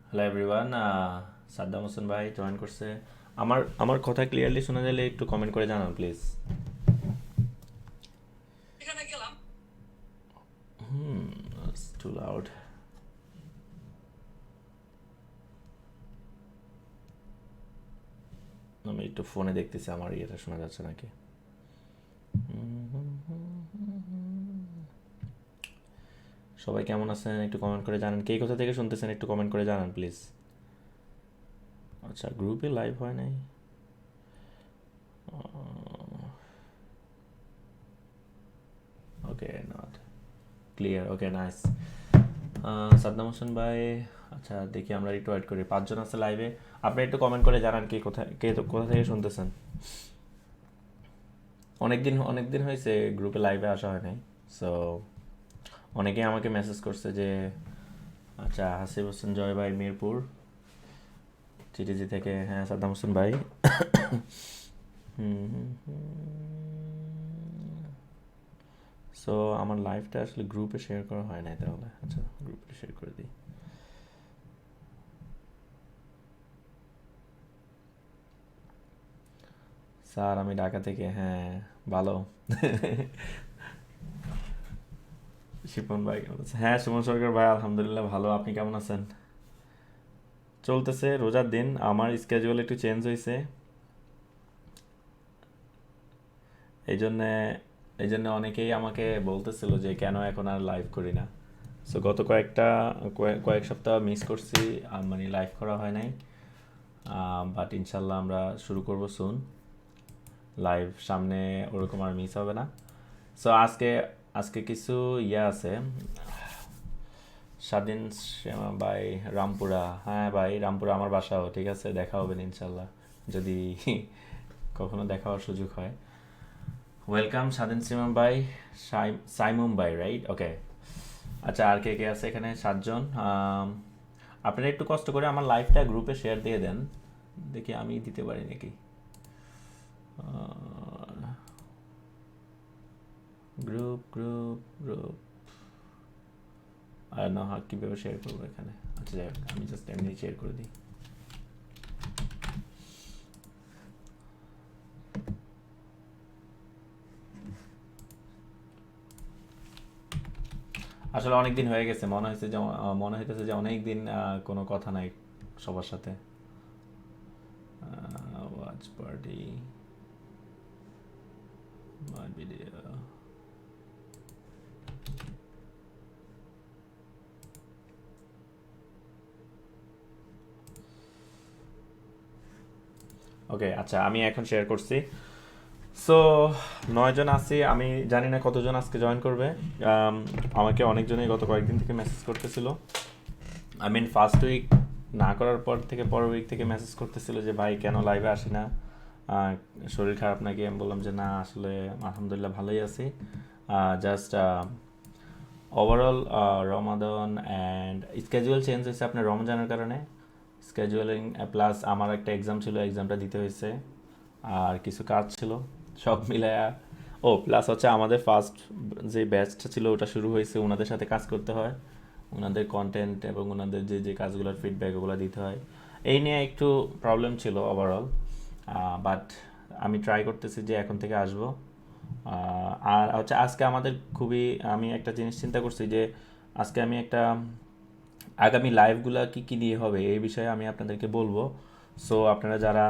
Hello everyone, Saddam Hossain ভাই join করছে। আমার আমার কথা ক্লিয়ারলি শোনা গেলে একটু কমেন্ট করে জানান প্লিজ। Two loud. আমি একটু ফোনে দেখতেছি আমার ইয়েটা শোনা যাচ্ছে নাকি। সবাই কেমন আছেন একটু কমেন্ট করে জানান, কে কোথা থেকে শুনতেছেন একটু কমেন্ট করে জানান প্লিজ। আচ্ছা, গ্রুপে লাইভ হয় নাই। Okay, not clear. Okay, nice. Saddam Hossain ভাই, আচ্ছা দেখি আমরা একটু ওয়েট করি। 5 জন আছে লাইভে, আপনি একটু কমেন্ট করে জানান কোথা থেকে শুনতেছেন। অনেক দিন হয়েছে গ্রুপে লাইভে আসা হয় নাই, সো অনেকেই আমাকে মেসেজ করছে যে আচ্ছা হাসিব হোসেন জয় ভাই মিরপুর চিটিজি থেকে। হ্যাঁ সাদ্দাম হোসেন ভাই। সো আমার লাইভটা আসলে গ্রুপে শেয়ার করা হয় নাই, তাহলে আচ্ছা গ্রুপে শেয়ার করে দিই। স্যার আমি ঢাকা থেকে। হ্যাঁ ভালো। শিপন ভাই কেমন আছেন? হ্যাঁ সুমন সরকার ভাই আলহামদুলিল্লাহ ভালো, আপনি কেমন আছেন? চলতেছে, রোজার দিন, আমার স্কেজুয়াল একটু চেঞ্জ হয়েছে, এই জন্যে এই জন্য অনেকেই আমাকে বলতেছিল যে কেন এখন আর লাইভ করি না। সো গত কয়েক সপ্তাহ মিস করছি, মানে লাইভ করা হয় নাই। বাট ইনশাল্লাহ আমরা শুরু করব সুন লাইভ, সামনে ওরকম আর মিস হবে না। সো আজকে আজকে কিছু আছে। স্বাধীন শ্যামা ভাই রামপুরা, হ্যাঁ ভাই রামপুরা আমার বাসাও, ঠিক আছে দেখা হবে ইনশাল্লাহ যদি কখনো দেখা হওয়ার সুযোগ হয়। ওয়েলকাম স্বাধীন শ্যামা ভাই, সাইমুম ভাই, রাইট? ওকে। আচ্ছা আর কে কে আছে এখানে? 7 জন। আপনারা একটু কষ্ট করে আমার লাইভটা গ্রুপে শেয়ার দিয়ে দেন, দেখি আমি দিতে পারি নাকি। গ্রুপ গ্রুপ গ্রুপ আর না কীভাবে শেয়ার করবো এখানে। আচ্ছা যাই হোক, আমি জাস্ট এমনি শেয়ার করে দিই। আসলে অনেক দিন হয়ে গেছে, মনে হইতেছে যে অনেক দিন কোনো কথা নাই সবার সাথে। Watch party video. ওকে আচ্ছা, আমি এখন শেয়ার করছি। সো 9 জন আছি, আমি জানি না কতজন আজকে জয়েন করবে। আমাকে অনেকজনই গত কয়েকদিন থেকে মেসেজ করতেছিল, আই মিন ফার্স্ট উইক না করার পর থেকে পরের উইক থেকে মেসেজ করতেছিল যে ভাই কেন লাইভে আসি না, শরীর খারাপ নাকি। আমি বললাম যে না আসলে আলহামদুলিল্লাহ ভালোই আছি, just overall Ramadan and schedule change হয়েছে আপনার রমজানের কারণে। স্কেজুয়ালিং প্লাস আমার একটা এক্সাম ছিল, এক্সামটা দিতে হয়েছে, আর কিছু কাজ ছিল, সব মিলায়া। ও প্লাস হচ্ছে আমাদের ফার্স্ট যে ব্যাচটা ছিল ওটা শুরু হয়েছে, ওনাদের সাথে কাজ করতে হয়, ওনাদের কন্টেন্ট এবং ওনাদের যে যে কাজগুলোর ফিডব্যাক ওগুলো দিতে হয়, এই নিয়ে একটু প্রবলেম ছিল ওভারঅল। বাট আমি ট্রাই করতেছি যে এখন থেকে আসবো। আর হচ্ছে আজকে আমাদের খুবই, আমি একটা জিনিস চিন্তা করছি যে আজকে আমি একটা আগামী লাইভগুলো কী কী নিয়ে হবে এই বিষয়ে আমি আপনাদেরকে বলবো। সো আপনারা যারা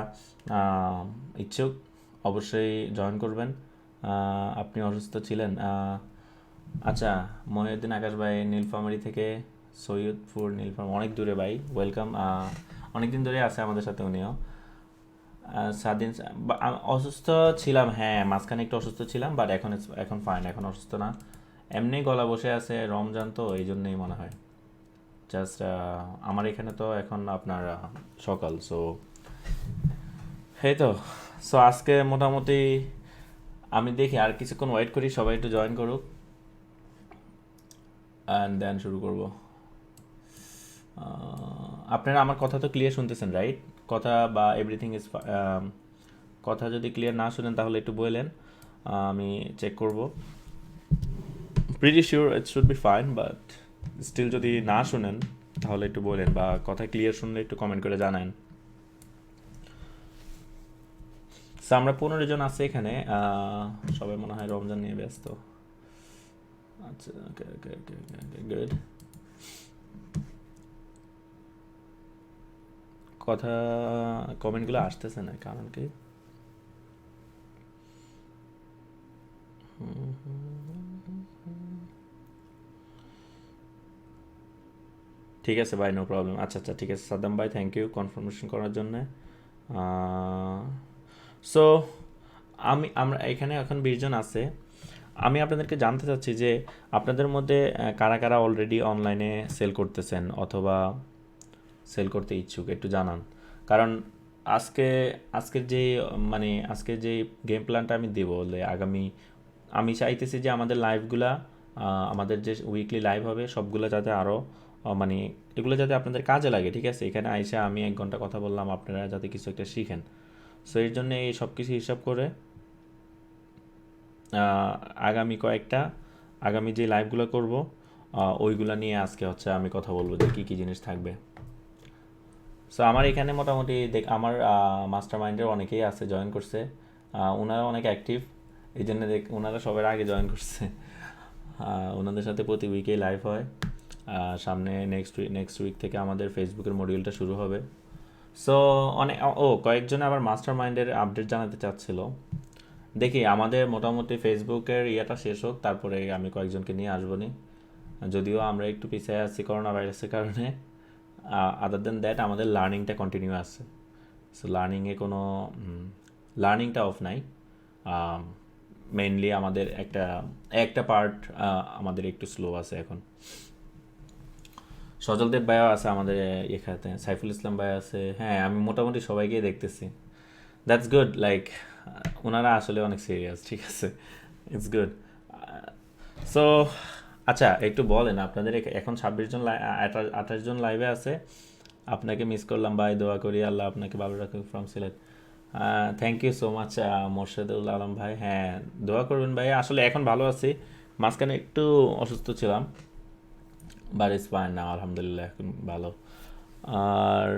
ইচ্ছুক অবশ্যই জয়েন করবেন। আপনি অসুস্থ ছিলেন, আচ্ছা মহিউদ্দিন আকাশ ভাই নীলফামারী থেকে, সৈয়দপুর নীলফামারী অনেক দূরে ভাই, ওয়েলকাম। অনেক দিন ধরে আছে আমাদের সাথে উনিও। স্বাধীন অসুস্থ ছিলাম, হ্যাঁ মাঝখানে একটু অসুস্থ ছিলাম, বাট এখন ফাইন, এখন অসুস্থ না, এমনি গলা বসে আছে, রমজান তো এই জন্যই মনে হয়। জাস্ট আমার এখানে তো এখন আপনার সকাল, সো এই তো। সো আজকে মোটামুটি আমি দেখি আর কিছুক্ষণ ওয়েট করি, সবাই একটু জয়েন করুক অ্যান্ড দেন শুরু করব। আপনারা আমার কথা তো ক্লিয়ার শুনতেছেন রাইট? কথা বা এভরিথিং ইজ, কথা যদি ক্লিয়ার না শুনেন তাহলে একটু বললেন, আমি চেক করব। Pretty sure it should be fine, but still যদি না শুনেন তাহলে একটু বলেন, বা কথা ক্লিয়ার শুনলে একটু কমেন্ট করে জানান। সো আমরা 15 জন আছি এখানে, সবাই মনে হয় রমজান নিয়ে ব্যস্ত। আচ্ছা, ওকে ওকে ওকে ওকে গুড। কথা কমেন্টগুলো আসতেছে না, কারণ কি? ঠিক আছে ভাই, নো প্রবলেম। আচ্ছা আচ্ছা, ঠিক আছে সাদ্দাম ভাই, থ্যাংক ইউ কনফার্মেশন করার জন্য। সো আমরা এখানে এখন 20 জন আছে। আমি আপনাদেরকে জানতে চাচ্ছি যে আপনাদের মধ্যে কারা কারা অলরেডি অনলাইনে সেল করতেছেন অথবা সেল করতে ইচ্ছুক, একটু জানান। কারণ আজকে আজকের যে মানে আজকের যে গেম প্ল্যানটা আমি দেবো আগামী, আমি চাইতেছি যে আমাদের লাইভগুলা, আমাদের যে উইকলি লাইভ হবে সবগুলো যাতে আরও মানে এগুলো যাতে আপনাদের কাজে লাগে, ঠিক আছে? এখানে আইসা আমি 1 ঘন্টা কথা বললাম, আপনারা যাতে কিছু একটা শিখেন। সো এর জন্য এই সব কিছু হিসাব করে আগামী আগামী যে লাইভগুলো করব ওইগুলো নিয়ে আজকে হচ্ছে আমি কথা বলবো যে কী কী জিনিস থাকবে। সো আমার এখানে মোটামুটি আমার মাস্টার মাইন্ডের অনেকেই আছে, জয়েন করছে। ওনারা অনেক অ্যাক্টিভ, এই জন্য ওনারা সবার আগে জয়েন করছে। ওনাদের সাথে প্রতি উইকেই লাইভ হয়। সামনে নেক্সট উইক থেকে আমাদের ফেসবুকের মডিউলটা শুরু হবে। সো অনেক কয়েকজন আবার মাস্টার মাইন্ডের আপডেট জানাতে চাচ্ছিল। দেখি আমাদের মোটামুটি ফেসবুকের ইয়েটা শেষ হোক, তারপরে আমি কয়েকজনকে নিয়ে আসবো নি। যদিও আমরা একটু পিছিয়ে আছি করোনা ভাইরাসের কারণে, আদার দেন দ্যাট আমাদের লার্নিংটা কন্টিনিউ আছে। সো লার্নিংটা অফ নাই। মেইনলি আমাদের একটা পার্ট আমাদের একটু স্লো আছে এখন। সজলদেব ভাইও আছে আমাদের এখানে, সাইফুল ইসলাম ভাই আছে। হ্যাঁ, আমি মোটামুটি সবাইকেই দেখতেছি। দ্যাটস গুড, লাইক ওনারা আসলে অনেক সিরিয়াস, ঠিক আছে, ইটস গুড। সো আচ্ছা, একটু বলেন আপনাদের এখন 26 জন 28 জন লাইভে আছে। আপনাকে মিস করলাম ভাই, দোয়া করি আল্লাহ আপনাকে ভালো রাখুক from Sylhet. Thank you so much Morshedul Alam ভাই। হ্যাঁ, দোয়া করবেন ভাই, আসলে এখন ভালো আছি, মাঝখানে একটু অসুস্থ ছিলাম, বাট ইটস ফাইন না, আলহামদুলিল্লাহ এখন ভালো। আর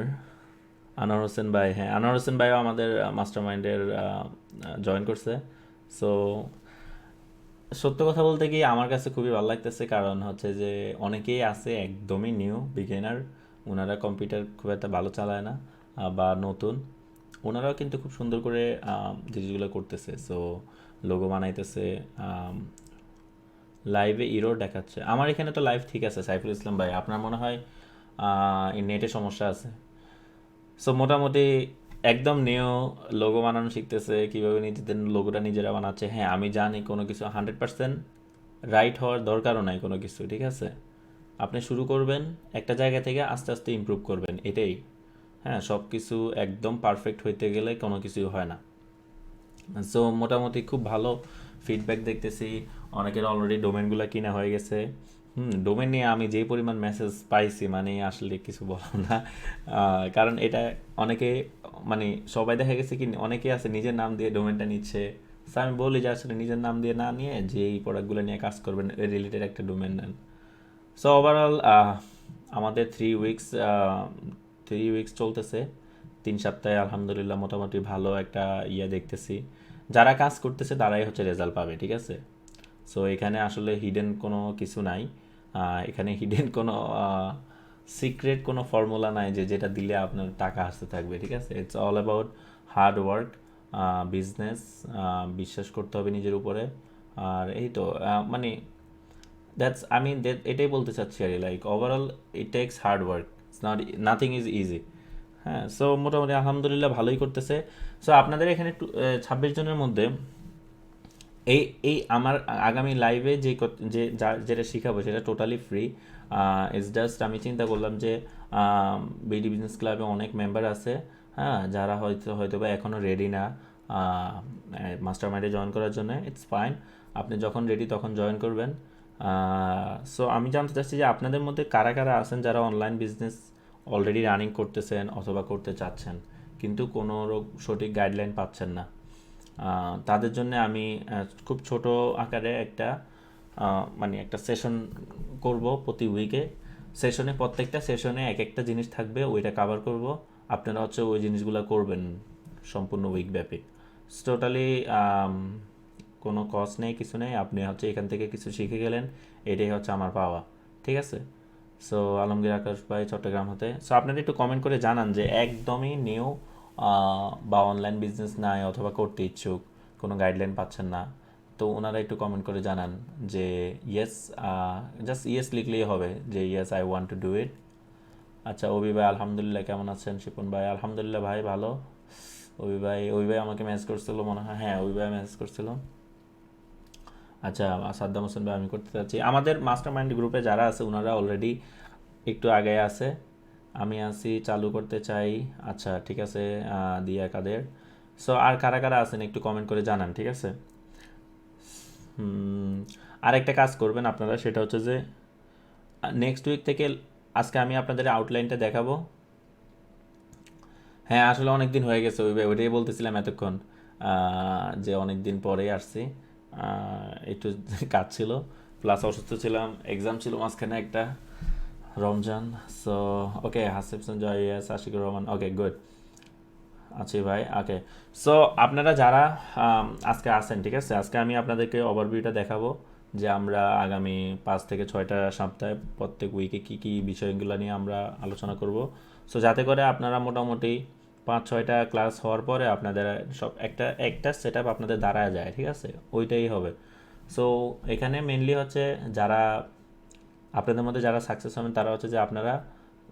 আনোয়ার হোসেন ভাই, হ্যাঁ আনোয়ার হোসেন ভাইও আমাদের মাস্টার মাইন্ডের জয়েন করছে। সো সত্য কথা বলতে কি আমার কাছে খুবই ভালো লাগতেছে, কারণ হচ্ছে যে অনেকেই আছে একদমই নিউ বিগিনার, ওনারা কম্পিউটার খুব একটা ভালো চালায় না বা নতুন, ওনারাও কিন্তু খুব সুন্দর করে জিনিসগুলো করতেছে। সো লোগো বানাইতেছে, লাইভে ইরোর দেখাচ্ছে। আমার এখানে তো লাইভ ঠিক আছে সাইফুল ইসলাম ভাই, আপনার মনে হয় নেটে সমস্যা আছে। সো মোটামুটি একদম নিউ লোগো বানানো শিখতেছে, কীভাবে নিজেদের লোগোটা নিজেরা বানাচ্ছে। হ্যাঁ, আমি জানি কোনো কিছু 100% রাইট হওয়ার দরকারও নাই কোনো কিছু, ঠিক আছে? আপনি শুরু করবেন একটা জায়গা থেকে, আস্তে আস্তে ইমপ্রুভ করবেন, এটাই। হ্যাঁ, সব কিছু একদম পারফেক্ট হইতে গেলে কোনো কিছুই হয় না। সো মোটামুটি খুব ভালো ফিডব্যাক দেখতেছি, অনেকের অলরেডি ডোমেনগুলো কিনা হয়ে গেছে। ডোমেন নিয়ে আমি যে পরিমাণ মেসেজ পাইছি মানে আসলে কিছু বলবো না। কারণ এটা অনেকে মানে সবাই দেখা গেছে কি অনেকে আছে নিজের নাম দিয়ে ডোমেনটা নিচ্ছে। সো আমি বলি যে আসলে নিজের নাম দিয়ে না নিয়ে যে এই প্রোডাক্টগুলো নিয়ে কাজ করবেন রিলেটেড একটা ডোমেন নেন। সো ওভারঅল আমাদের 3 উইকস চলতেছে, 3 সপ্তাহে আলহামদুলিল্লাহ মোটামুটি ভালো একটা দেখতেছি। যারা কাজ করতেছে তারাই হচ্ছে রেজাল্ট পাবে, ঠিক আছে? সো এখানে আসলে হিডেন কোনো কিছু নাই, এখানে হিডেন কোনো সিক্রেট কোনো ফর্মুলা নাই যে যেটা দিলে আপনার টাকা আসতে থাকবে, ঠিক আছে? It's all about hard work, business, বিশ্বাস করতে হবে নিজের উপরে। আর এই তো মানে আমি এটাই বলতে চাচ্ছি আর like overall it takes hard work, it's not, nothing is easy. হ্যাঁ, সো মোটামুটি আলহামদুলিল্লাহ ভালোই করতেছে। সো আপনাদের এখানে 26 জনের মধ্যে এই এই আমার আগামী লাইভে যেটা শেখাবো সেটা টোটালি ফ্রি। ইটস জাস্ট আমি চিন্তা করলাম যে বিডি বিজনেস ক্লাবে অনেক মেম্বার আছে, হ্যাঁ, যারা হয়তো বা এখনও রেডি না মাস্টার মাইন্ডে জয়েন করার জন্য। ইটস ফাইন, আপনি যখন রেডি তখন জয়েন করবেন। সো আমি জানতে চাচ্ছি যে আপনাদের মধ্যে কারা কারা আছেন যারা অনলাইন বিজনেস অলরেডি রানিং করতেছেন অথবা করতে চাচ্ছেন, কিন্তু কোনো সঠিক গাইডলাইন পাচ্ছেন না। তাদের জন্য আমি খুব ছোট আকারে একটা মানে একটা সেশন করব প্রতি উইকে। প্রত্যেকটা সেশনে এক একটা জিনিস থাকবে, ওইটা কভার করব। আপনারা হচ্ছে ওই জিনিসগুলো করবেন সম্পূর্ণ উইক ব্যাপী। টোটালি কোনো কস্ট নেই, কিছু নেই, আপনি হচ্ছে এখান থেকে কিছু শিখে গেলেন, এটাই হচ্ছে আমার পাওয়া। ঠিক আছে? সো আলমগীর আকাশ ভাই, চট্টগ্রাম হতে। সো আপনারা একটু কমেন্ট করে জানান যে একদমই নিউ বা অনলাইন বিজনেস নাই অথবা করতে ইচ্ছুক, কোনো গাইডলাইন পাচ্ছেন না, তো ওনারা একটু কমেন্ট করে জানান যে ইয়েস, জাস্ট ইয়েস লিখলেই হবে যে yes I want to do ইট। আচ্ছা, অভি ভাই আলহামদুলিল্লাহ, কেমন আছেন? শিপন ভাই আলহামদুলিল্লাহ ভাই ভালো। অভি ভাই আমাকে মেসেজ করছিল মনে হয়, হ্যাঁ অভি ভাই মেসেজ করছিল। আচ্ছা, সাদ্দাম হোসেন ভাই আমি করতে চাচ্ছি। আমাদের মাস্টার মাইন্ড গ্রুপে যারা আছে ওনারা অলরেডি একটু আগে আছে, আমি আছি চালু করতে চাই। আচ্ছা ঠিক আছে, দিয়া কাদের। সো আর কারা কারা আছেন একটু কমেন্ট করে জানান, ঠিক আছে? আরেকটা কাজ করবেন আপনারা, সেটা হচ্ছে যে নেক্সট উইক থেকে আজকে আমি আপনাদের আউটলাইনটা দেখাবো। হ্যাঁ আসলে অনেক দিন হয়ে গেছে, ওইটাই বলতেছিলাম এতক্ষণ, যে অনেক দিন পরেই আসছি। একটু কাজ ছিল, প্লাস অসুস্থ ছিলাম, এক্সাম ছিল মাঝখানে একটা, রমজান। সো ওকে, হাসিফ সঞ্জয়, ইয়াস, আশিকুর রহমান, ওকে গুড। আছি ভাই, ওকে। সো আপনারা যারা আজকে আসেন, ঠিক আছে, আজকে আমি আপনাদেরকে ওভারভিউটা দেখাবো যে আমরা আগামী 5 থেকে 6টা সপ্তাহে প্রত্যেক উইকে কী কী বিষয়গুলো নিয়ে আমরা আলোচনা করব। সো যাতে করে আপনারা মোটামুটি 5-6টা ক্লাস হওয়ার পরে আপনাদের সব একটা একটা সেট আপ আপনাদের দাঁড়ায় যায়, ঠিক আছে, ওইটাই হবে। সো এখানে মেনলি হচ্ছে যারা আপনাদের মধ্যে যারা সাকসেস হবেন তারা হচ্ছে যে আপনারা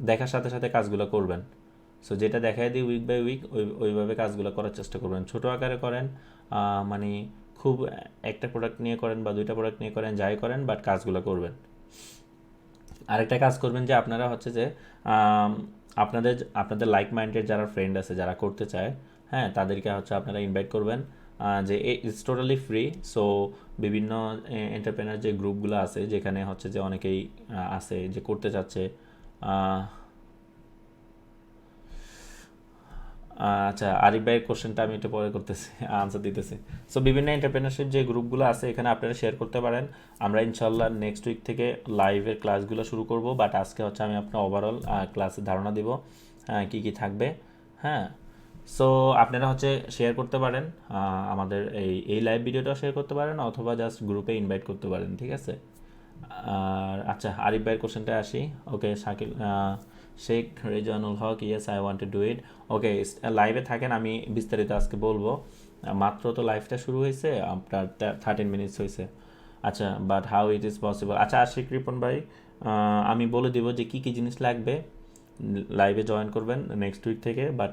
দেখার সাথে সাথে কাজগুলো করবেন। সো যেটা দেখাই দিই উইক বাই উইক ওইভাবে কাজগুলো করার চেষ্টা করবেন, ছোটো আকারে করেন, মানে খুব একটা প্রোডাক্ট নিয়ে করেন বা 2টা প্রোডাক্ট নিয়ে করেন, যাই করেন, বাট কাজগুলো করবেন। আরেকটা কাজ করবেন যে আপনারা হচ্ছে যে আপনাদের আপনাদের লাইক মাইন্ডের যারা ফ্রেন্ড আছে যারা করতে চায়, হ্যাঁ তাদেরকে হচ্ছে আপনারা ইনভাইট করবেন, যে ইটস টোটালি ফ্রি। সো বিভিন্ন এন্টারপ্রেনার যে গ্রুপগুলো আছে যেখানে হচ্ছে যে অনেকেই আছে যে করতে চাচ্ছে। আচ্ছা, আরিফ ভাইয়ের কোশ্চেনটা আমি একটু পরে করতেছি, আনসার দিতেছি। সো বিভিন্ন এন্টারপ্রেনারশিপ যে গ্রুপগুলো আছে এখানে আপনারা শেয়ার করতে পারেন। আমরা ইনশাল্লাহ নেক্সট উইক থেকে লাইভের ক্লাসগুলো শুরু করব, বাট আজকে হচ্ছে আমি আপনার ওভারঅল ক্লাসের ধারণা দিব কী কী থাকবে। হ্যাঁ, সো আপনারা হচ্ছে শেয়ার করতে পারেন, আমাদের এই লাইভ ভিডিওটাও শেয়ার করতে পারেন অথবা জাস্ট গ্রুপে ইনভাইট করতে পারেন, ঠিক আছে? আর আচ্ছা, আরিফ ভাইয়ের কোশ্চেনটা আসি। Okay, Shakil, Sheikh Rezanul Haque, yes I want to do it. Okay, লাইভে থাকেন, আমি বিস্তারিত আজকে বলবো। মাত্র তো লাইভটা শুরু হয়েছে, আপনার 13 মিনিটস হয়েছে। আচ্ছা, but how it is possible. আচ্ছা আশিক রিপন ভাই, আমি বলে দিব যে কী কী জিনিস লাগবে, লাইভে জয়েন করবেন নেক্সট উইক থেকে, বাট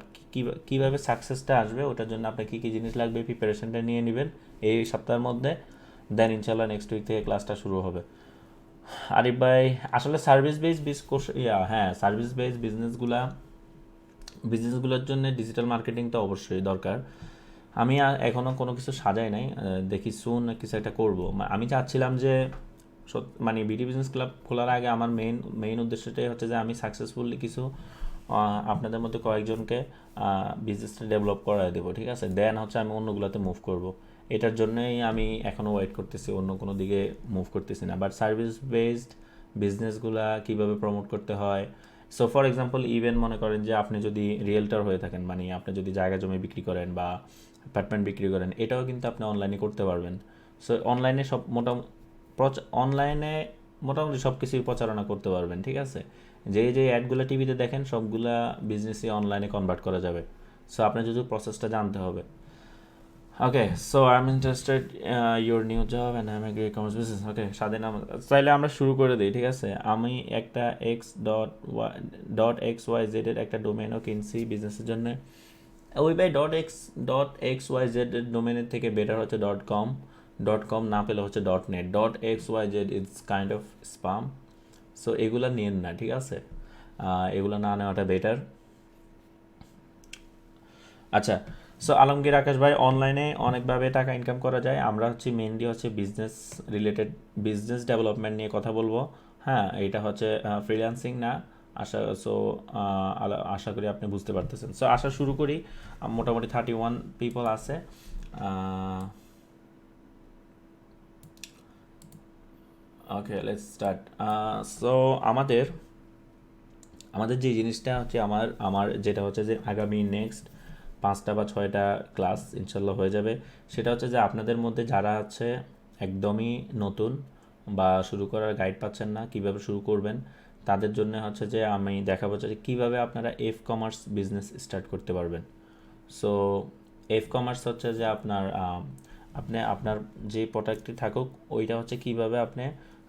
কীভাবে সাকসেসটা আসবে ওটার জন্য আপনার কী কী জিনিস লাগবে প্রিপারেশনটা নিয়ে নেবেন এই সপ্তাহের মধ্যে, দেন ইনশাল্লাহ নেক্সট উইক থেকে ক্লাসটা শুরু হবে। আরিফ ভাই, আসলে সার্ভিস বেস কোর্স, হ্যাঁ সার্ভিস বেস বিজনেসগুলোর জন্য ডিজিটাল মার্কেটিং তো অবশ্যই দরকার। আমি এখনও কোনো কিছু সাজাই নাই, দেখি সুন কিছু একটা করবো। আমি চাচ্ছিলাম যে মানে বিডি বিজনেস ক্লাব খোলার আগে আমার মেইন উদ্দেশ্যটাই হচ্ছে যে আমি সাকসেসফুলি কিছু আপনাদের মধ্যে কয়েকজনকে বিজনেসটা ডেভেলপ করায় দেবো, ঠিক আছে, দেন হচ্ছে আমি অন্যগুলোতে মুভ করব। এটার জন্যই আমি এখনও ওয়েট করতেছি, অন্য কোনো দিকে মুভ করতেছি না। বাট সার্ভিস বেসড বিজনেসগুলা কীভাবে প্রমোট করতে হয়, সো ফর এক্সাম্পল ইভেন মনে করেন যে আপনি যদি রিয়েলটার হয়ে থাকেন, মানে আপনি যদি জায়গা জমি বিক্রি করেন বা অ্যাপার্টমেন্ট বিক্রি করেন, এটাও কিন্তু আপনি অনলাইনে করতে পারবেন। সো অনলাইনে অনলাইনে মোটামুটি সব কিছুই প্রচারণা করতে পারবেন, ঠিক আছে? যে অ্যাডগুলো টিভিতে দেখেন সবগুলা বিজনেসই অনলাইনে কনভার্ট করা যাবে। সো আপনার যদি প্রসেসটা জানতে হবে। Okay, so I am interested your new job and I am a great commerce business. Okay, স্বাধীন চাইলে আমরা শুরু করে দিই, ঠিক আছে? আমি একটা x.xyz এর একটা ডোমেনও কিনছি বিজনেসের জন্য। ওই ভাই .xyz এর ডোমেনের থেকে বেটার হচ্ছে .com না পেলে হচ্ছে .net। .xyz is kind of spam, so এগুলো নিয়েন না, ঠিক আছে? এগুলো না নেওয়াটা বেটার। আচ্ছা, সো আলমগীর আকাশ ভাই, অনলাইনে অনেকভাবে টাকা ইনকাম করা যায়, আমরা হচ্ছে মেনলি হচ্ছে বিজনেস রিলেটেড বিজনেস ডেভেলপমেন্ট নিয়ে কথা বলবো। হ্যাঁ, এটা হচ্ছে ফ্রিল্যান্সিং না। আশা করি আপনি বুঝতে পারতেছেন। সো আসা শুরু করি। মোটামুটি 31 পিপল আছে। ওকে, লেটস স্টার্ট। সো আমাদের আমাদের যে জিনিসটা হচ্ছে আমার আমার যেটা হচ্ছে যে আগামী নেক্সট 5টা বা 6টা ক্লাস ইনশাল্লাহ হয়ে যাবে। সেটা হচ্ছে যে আপনাদের মধ্যে যারা আছে একদমই নতুন বা শুরু করার গাইড পাচ্ছেন না কিভাবে শুরু করবেন, তাদের জন্য হচ্ছে যে আমি দেখাবো যে কীভাবে আপনারা এফ কমার্স বিজনেস স্টার্ট করতে পারবেন। সো এফ কমার্স হচ্ছে যে আপনার আপনি আপনার যে প্রোডাক্টটি থাকুক ওইটা হচ্ছে কিভাবে আপনি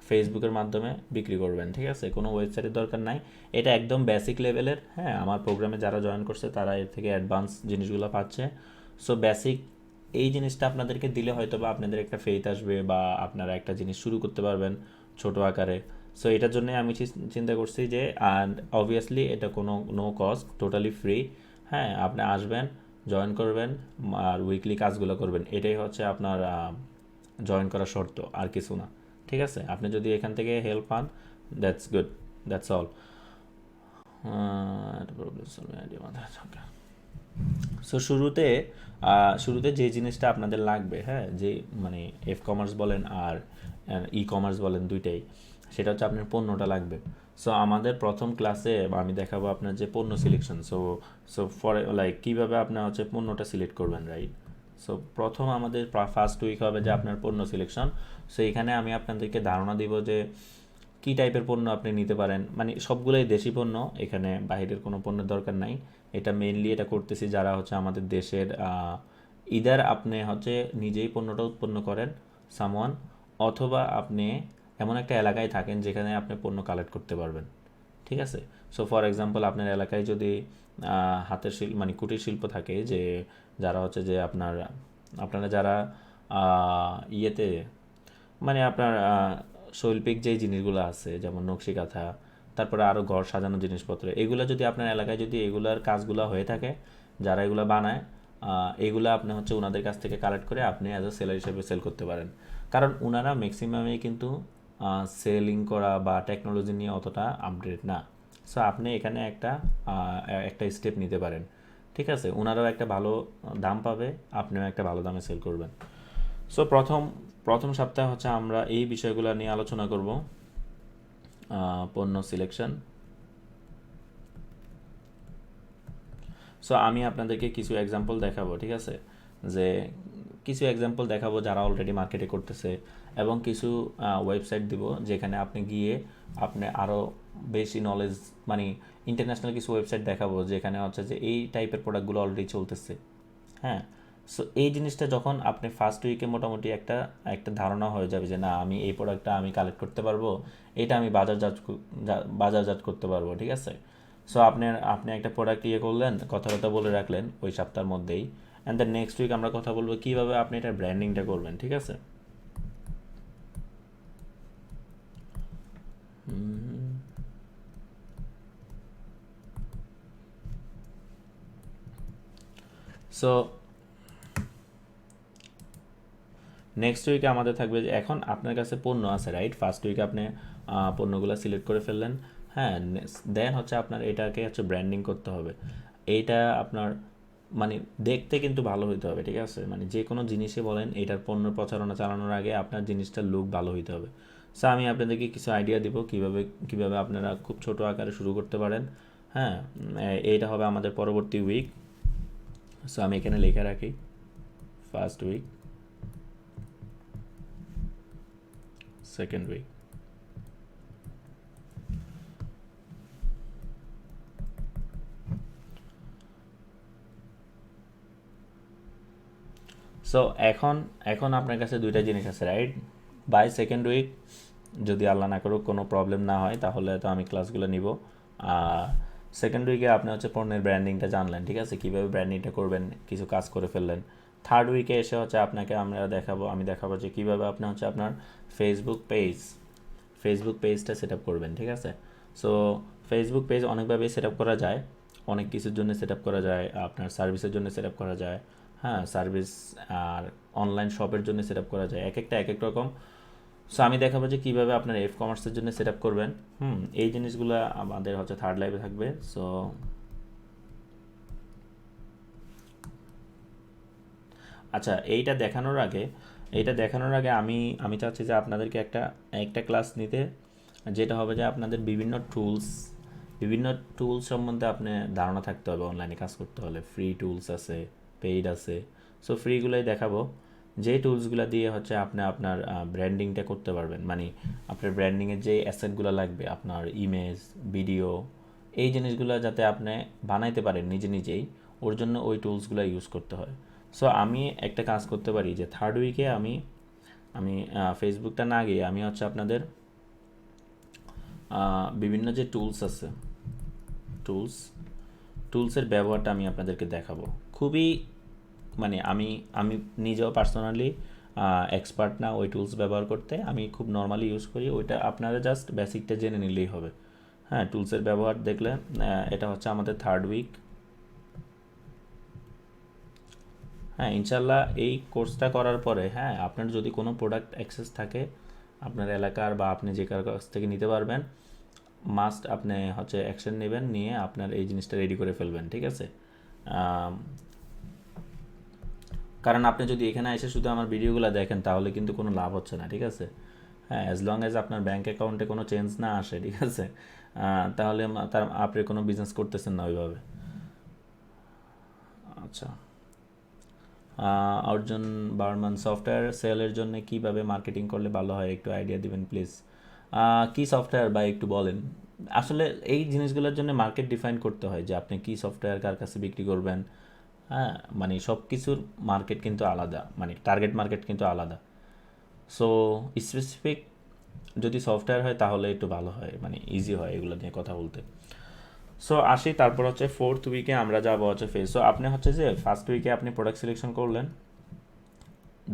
ফেসবুকের মাধ্যমে বিক্রি করবেন, ঠিক আছে? কোনো ওয়েবসাইটের দরকার নাই। এটা একদম বেসিক লেভেলের। হ্যাঁ, আমার প্রোগ্রামে যারা জয়েন করছে তারা এর থেকে অ্যাডভান্স জিনিসগুলো পাচ্ছে। সো বেসিক এই জিনিসটা আপনাদেরকে দিলে হয়তো বা আপনাদের একটা ফেথ আসবে বা আপনারা একটা জিনিস শুরু করতে পারবেন ছোট আকারে। সো এটার জন্য আমি চিন্তা করছি যে, অ্যান্ড অবভিয়াসলি এটা কোনো নো কস্ট, টোটালি ফ্রি। হ্যাঁ, আপনি আসবেন, জয়েন করবেন আর উইকলি কাজগুলো করবেন, এটাই হচ্ছে আপনার জয়েন করার শর্ত, আর কিছু না। ঠিক আছে, আপনি যদি এখান থেকে হেল্প পান, that's good, that's all. So শুরুতে যে জিনিসটা আপনাদের লাগবে, হ্যাঁ, যে মানে এফ কমার্স বলেন আর ই কমার্স বলেন দুইটাই, সেটা হচ্ছে আপনার পণ্যটা লাগবে। সো আমাদের প্রথম ক্লাসে আমি দেখাবো আপনার যে পণ্য selection. So so for like কীভাবে আপনার হচ্ছে পণ্যটা সিলেক্ট করবেন, রাইট? সো প্রথম আমাদের ফার্স্ট উইক হবে যে আপনার পণ্য সিলেকশন। সো এখানে আমি আপনাদেরকে ধারণা দিব যে কী টাইপের পণ্য আপনি নিতে পারেন। মানে সবগুলোই দেশি পণ্য, এখানে বাইরের কোনো পণ্যের দরকার নাই। এটা মেইনলি এটা করতেছি যারা হচ্ছে আমাদের দেশের ইদার আপনি হচ্ছে নিজেই পণ্যটা উৎপন্ন করেন সামওয়ান, অথবা আপনি এমন একটা এলাকায় থাকেন যেখানে আপনি পণ্য কালেক্ট করতে পারবেন। ঠিক আছে? সো ফর এক্সাম্পল আপনার এলাকায় যদি হাতের শিল্প মানে কুটির শিল্প থাকে, যে যারা হচ্ছে যে আপনারা যারা ইয়েতে মানে আপনার শৈল্পিক যেই জিনিসগুলো আছে যেমন নকশি কাঁথা, তারপরে আরও ঘর সাজানো জিনিসপত্র, এগুলো যদি আপনার এলাকায় যদি এগুলার কাজগুলো হয়ে থাকে, যারা এগুলো বানায়, এগুলো আপনি হচ্ছে ওনাদের কাছ থেকে কালেক্ট করে আপনি অ্যাজ আ সেলার হিসেবে সেল করতে পারেন। কারণ ওনারা ম্যাক্সিমামই কিন্তু সেলিং করা বা টেকনোলজি নিয়ে অতটা আপডেট না। সো আপনি এখানে একটা স্টেপ নিতে পারেন। ঠিক আছে, ওনারাও একটা ভালো দাম পাবে, আপনিও একটা ভালো দামে সেল করবেন। সো প্রথম সপ্তাহে হচ্ছে আমরা এই বিষয়গুলো নিয়ে আলোচনা করব। পণ্য সিলেকশন। সো আমি আপনাদেরকে কিছু এক্সাম্পল দেখাবো, ঠিক আছে? যে কিছু এক্সাম্পল দেখাবো যারা অলরেডি মার্কেটে করতেছে, এবং কিছু ওয়েবসাইট দিব যেখানে আপনি গিয়ে আপনি আরও বেশি নলেজ, মানে ইন্টারন্যাশনাল কিছু ওয়েবসাইট দেখাবো যেখানে হচ্ছে যে এই টাইপের প্রোডাক্টগুলো অলরেডি চলতেছে। হ্যাঁ, সো এই জিনিসটা যখন আপনি ফার্স্ট উইকে মোটামুটি একটা একটা ধারণা হয়ে যাবে যে না, আমি এই প্রোডাক্টটা আমি কালেক্ট করতে পারবো, এটা আমি বাজারজাত করতে পারবো। ঠিক আছে? সো আপনি একটা প্রোডাক্ট করলেন, কথা বলে রাখলেন ওই সপ্তাহের মধ্যেই, অ্যান্ড দ্য নেক্সট উইক আমরা কথা বলবো কীভাবে আপনি এটা ব্র্যান্ডিংটা করবেন। ঠিক আছে? সো নেক্সট উইকে আমাদের থাকবে যে এখন আপনার কাছে পণ্য আছে, রাইট? ফার্স্ট উইকে আপনি পণ্যগুলো সিলেক্ট করে ফেললেন। হ্যাঁ, দেন হচ্ছে আপনার এটাকে হচ্ছে ব্র্যান্ডিং করতে হবে। এইটা আপনার মানে দেখতে কিন্তু ভালো হইতে হবে, ঠিক আছে? মানে যে কোনো জিনিসই বলেন, এটার পণ্য প্রচারণা চালানোর আগে আপনার জিনিসটার লুক ভালো হইতে হবে। সো আমি আপনাদেরকে কিছু আইডিয়া দিব কীভাবে আপনারা খুব ছোট আকারে শুরু করতে পারেন। হ্যাঁ, এইটা হবে আমাদের পরবর্তী উইক। সো আমি এখানে লেখা রাখি first week, second week. So এখন আপনার কাছে দুইটা জিনিস আছে, রাইট? বাই সেকেন্ড উইক যদি আল্লাহ না করুক কোনো প্রবলেম না হয়, তাহলে তো আমি ক্লাসগুলো নিব। সেকেন্ড উইকে আপনি হচ্ছে পণ্যের ব্র্যান্ডিংটা জানলেন, ঠিক আছে? কীভাবে ব্র্যান্ডিংটা করবেন, কিছু কাজ করে ফেললেন। থার্ড উইকে এসে হচ্ছে আমি দেখাবো যে কীভাবে আপনি হচ্ছে আপনার ফেসবুক পেজটা সেট আপ করবেন। ঠিক আছে? সো ফেসবুক পেজ অনেকভাবেই সেট আপ করা যায়, অনেক কিছুর জন্য সেট আপ করা যায়, আপনার সার্ভিসের জন্য সেট আপ করা যায়। হ্যাঁ, সার্ভিস আর অনলাইন শপের জন্য সেট আপ করা যায়, এক এক রকম। সো আমি দেখাবো যে কীভাবে আপনার এফ কমার্সের জন্য সেট আপ করবেন। এই জিনিসগুলো আমাদের হচ্ছে থার্ড লাইভে থাকবে। সো আচ্ছা, এইটা দেখানোর আগে এটা দেখানোর আগে আমি আমি চাচ্ছি যে আপনাদেরকে একটা একটা ক্লাস নিতে, যেটা হবে যে আপনাদের বিভিন্ন টুলস সম্বন্ধে আপনি ধারণা থাকতে হবে। অনলাইনে কাজ করতে হলে ফ্রি টুলস আছে, পেইড আছে। সো ফ্রিগুলোই দেখাবো, যে টুলসগুলো দিয়ে হচ্ছে আপনি আপনার ব্র্যান্ডিংটা করতে পারবেন। মানে আপনার ব্র্যান্ডিংয়ের যে অ্যাসেটগুলো লাগবে, আপনার ইমেজ, ভিডিও, এই জিনিসগুলো যাতে আপনি বানাইতে পারেন নিজেই, ওর জন্য ওই টুলসগুলো ইউজ করতে হয়। সো আমি একটা কাজ করতে পারি যে থার্ড উইকে আমি আমি ফেসবুকটা না গিয়ে আমি হচ্ছে আপনাদের বিভিন্ন যে টুলস আছে, টুলস টুলসের ব্যবহারটা আমি আপনাদেরকে দেখাবো। খুবই মানে আমি আমি নিজেও পার্সোনালি এক্সপার্ট না ওই টুলস ব্যবহার করতে, আমি খুব নর্মালি ইউজ করি। ওইটা আপনারা জাস্ট বেসিকটা জেনে নিলেই হবে। হ্যাঁ, টুলসের ব্যবহার দেখলে এটা হচ্ছে আমাদের থার্ড উইক। হ্যাঁ, ইনশাল্লাহ এই কোর্সটা করার পরে হ্যাঁ আপনার যদি কোনো প্রোডাক্ট অ্যাক্সেস থাকে আপনার এলাকার বা আপনি যে কারো কাছ থেকে নিতে পারবেন, মাস্ট আপনি হচ্ছে অ্যাকশন নেবেন, নিয়ে আপনার এই জিনিসটা রেডি করে ফেলবেন, ঠিক আছে? কারণ আপনি যদি এখানে এসে শুধু আমার ভিডিওগুলো দেখেন তাহলে কিন্তু কোনো লাভ হচ্ছে না, ঠিক আছে? হ্যাঁ, অ্যাজ লং অ্যাজ আপনার ব্যাঙ্ক অ্যাকাউন্টে কোনো চেঞ্জ না আসে, ঠিক আছে, তাহলে আপনি কোনো বিজনেস করতেছেন না ওইভাবে। আচ্ছা, অর্জুন বার্মান, সফটওয়্যার সেলের জন্য কিভাবে মার্কেটিং করলে ভালো হয় একটু আইডিয়া দিবেন প্লিজ। কি সফটওয়্যার বা একটু বলেন। আসলে এই জিনিসগুলোর জন্য মার্কেট ডিফাইন করতে হয় যে আপনি কি সফটওয়্যার কার কাছে বিক্রি করবেন। হ্যাঁ, মানে সব কিছুর মার্কেট কিন্তু আলাদা, মানে টার্গেট মার্কেট কিন্তু আলাদা। সো স্পেসিফিক যদি সফটওয়্যার হয় তাহলে একটু ভালো হয়, মানে ইজি হয় এগুলো নিয়ে কথা বলতে। সো আসি, তারপর হচ্ছে ফোর্থ উইকে আমরা যাবো হচ্ছে ফেস। সো আপনি হচ্ছে যে ফার্স্ট উইকে আপনি প্রোডাক্ট সিলেকশন করলেন,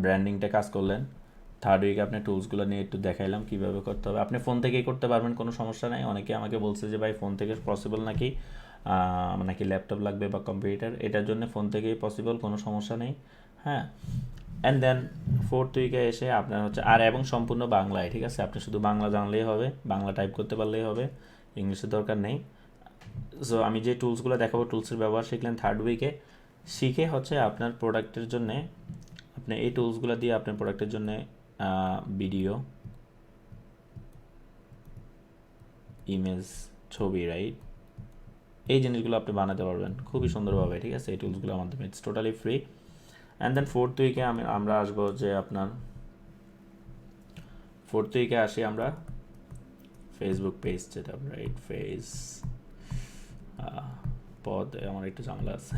ব্র্যান্ডিংটা কাজ করলেন। থার্ড উইকে আপনি টুলসগুলো নিয়ে একটু দেখাইলাম কীভাবে করতে হবে। আপনি ফোন থেকেই করতে পারবেন, কোনো সমস্যা নাই। অনেকে আমাকে বলছে যে ভাই ফোন থেকে পসিবল নাকি, নাকি ল্যাপটপ লাগবে বা কম্পিউটার। এটার জন্য ফোন থেকেই পসিবল, কোনো সমস্যা নেই। হ্যাঁ, অ্যান্ড দেন ফোর্থ উইকে এসে আপনার হচ্ছে এবং সম্পূর্ণ বাংলায়, ঠিক আছে? আপনি শুধু বাংলা জানলেই হবে, বাংলা টাইপ করতে পারলেই হবে, ইংলিশের দরকার নেই। সো আমি যে টুলসগুলো দেখাবো, টুলসের ব্যবহার শিখলেন থার্ড উইকে। শিখে হচ্ছে আপনার প্রোডাক্টের জন্যে আপনি এই টুলসগুলো দিয়ে আপনার প্রোডাক্টের জন্য ভিডিও, ইমেজ, ছবি, রাইট, এই জিনিসগুলো আপনি বানাতে পারবেন খুবই সুন্দরভাবে, ঠিক আছে? এই টুলসগুলোর মাধ্যমে it's totally free. And then fourth উইকে আমরা আসবো যে আপনার ফোর্থ উইকে আসি আমরা Facebook page set up, right? পদ আমার একটু ঝামেলা আছে।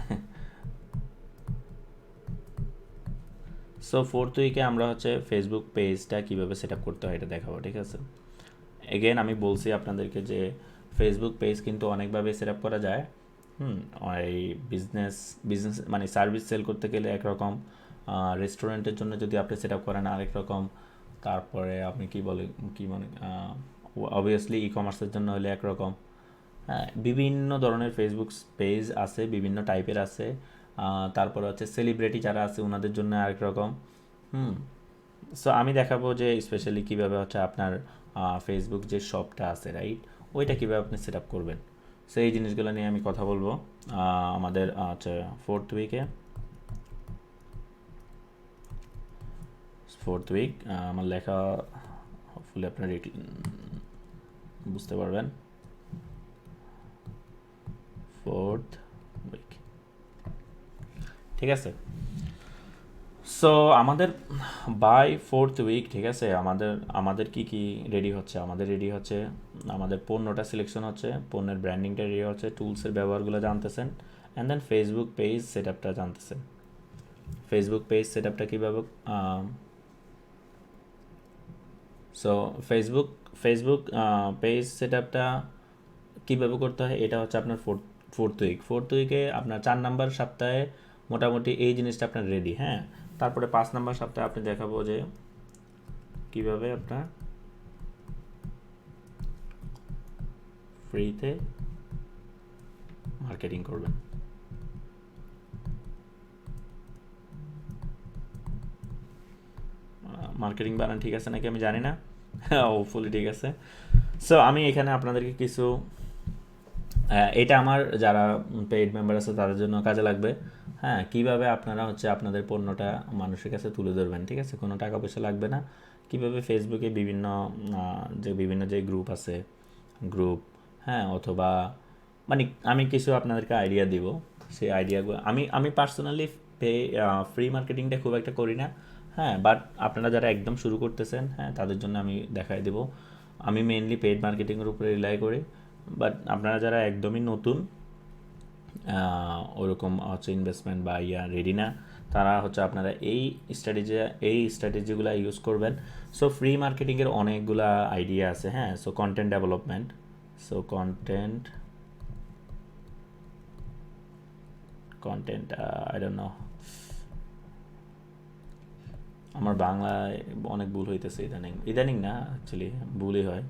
সো ফোর্থ উইকে আমরা হচ্ছে ফেসবুক পেজটা কীভাবে সেট আপ করতে হয় এটা দেখাবো, ঠিক আছে? এগেন আমি বলছি আপনাদেরকে যে ফেসবুক পেজ কিন্তু অনেকভাবে সেট আপ করা যায়। এই বিজনেস মানে সার্ভিস সেল করতে গেলে একরকম, রেস্টুরেন্টের জন্য যদি আপনি সেট আপ করেন আরেক রকম, তারপরে আপনি কি মানে অবভিয়াসলি ই কমার্সের জন্য হলে একরকম। হ্যাঁ, বিভিন্ন ধরনের ফেসবুক পেজ আছে, বিভিন্ন টাইপের আছে। তারপরে হচ্ছে সেলিব্রিটি যারা আছে ওনাদের জন্য আরেক রকম। সো আমি দেখাবো যে স্পেশালি কীভাবে হচ্ছে আপনার ফেসবুক যে শপটা আছে, রাইট, ওইটা কীভাবে আপনি সেট আপ করবেন। সো এই জিনিসগুলো নিয়ে আমি কথা বলবো আমাদের হচ্ছে ফোর্থ উইক। আমার লেখা হপফুলি আপনারা বুঝতে পারবেন। ফোর্থ উইক, ঠিক আছে? সো আমাদের বাই ফোর্থ উইক, ঠিক আছে, আমাদের কি রেডি হচ্ছে? আমাদের পণ্যটা সিলেকশন হচ্ছে, পণ্যের ব্র্যান্ডিংটা রেডি হচ্ছে, টুলসের ব্যবহারগুলো জানতেছেন, অ্যান্ড দেন ফেসবুক পেজ সেট আপটা জানতেছেন। ফেসবুক পেজ সেট আপটা কীভাবে, সো ফেসবুক পেজ সেট আপটা কীভাবে করতে হয় এটা হচ্ছে আপনার ফোর্থ উইকে আপনার 4 নাম্বার সপ্তাহে মোটামুটি এই জিনিসটা আপনার রেডি। হ্যাঁ, তারপরে 5 নাম্বার সপ্তাহে আপনি দেখাবো যে কীভাবে আপনার ফ্রিতে মার্কেটিং করবেন। মার্কেটিং বানান ঠিক আছে নাকি আমি জানি না, হোপফুলি ঠিক আছে। সো আমি এখানে আপনাদেরকে কিছু, এটা আমার যারা পেইড মেম্বার আছে তাদের জন্য কাজে লাগবে। হ্যাঁ, কিভাবে আপনারা হচ্ছে আপনাদের পণ্যটা মানুষের কাছে তুলে ধরবেন, ঠিক আছে? কোনো টাকা পয়সা লাগবে না। কিভাবে ফেসবুকে বিভিন্ন যে গ্রুপ আছে, গ্রুপ, হ্যাঁ, অথবা মানে আমি কিছু আপনাদেরকে আইডিয়া দিব। সেই আইডিয়াগুলো আমি পার্সোনালি পে ফ্রি মার্কেটিংটা খুব একটা করি না, হ্যাঁ, বাট আপনারা যারা একদম শুরু করতেছেন, হ্যাঁ, তাদের জন্য আমি দেখাই দেব। আমি মেইনলি পেইড মার্কেটিংয়ের উপরে রিলাই করি, বাট আপনারা যারা একদমই নতুন, ওরকম হচ্ছে ইনভেস্টমেন্ট বা রেডি না, তারা হচ্ছে আপনারা এই স্ট্র্যাটেজিগুলো ইউজ করবেন। সো ফ্রি মার্কেটিংয়ের অনেকগুলা আইডিয়া আছে, হ্যাঁ। So content development, content I don't know, আমার বাংলায় অনেক ভুল হইতেছে ইদানিং না, অ্যাকচুয়ালি ভুলই হয়।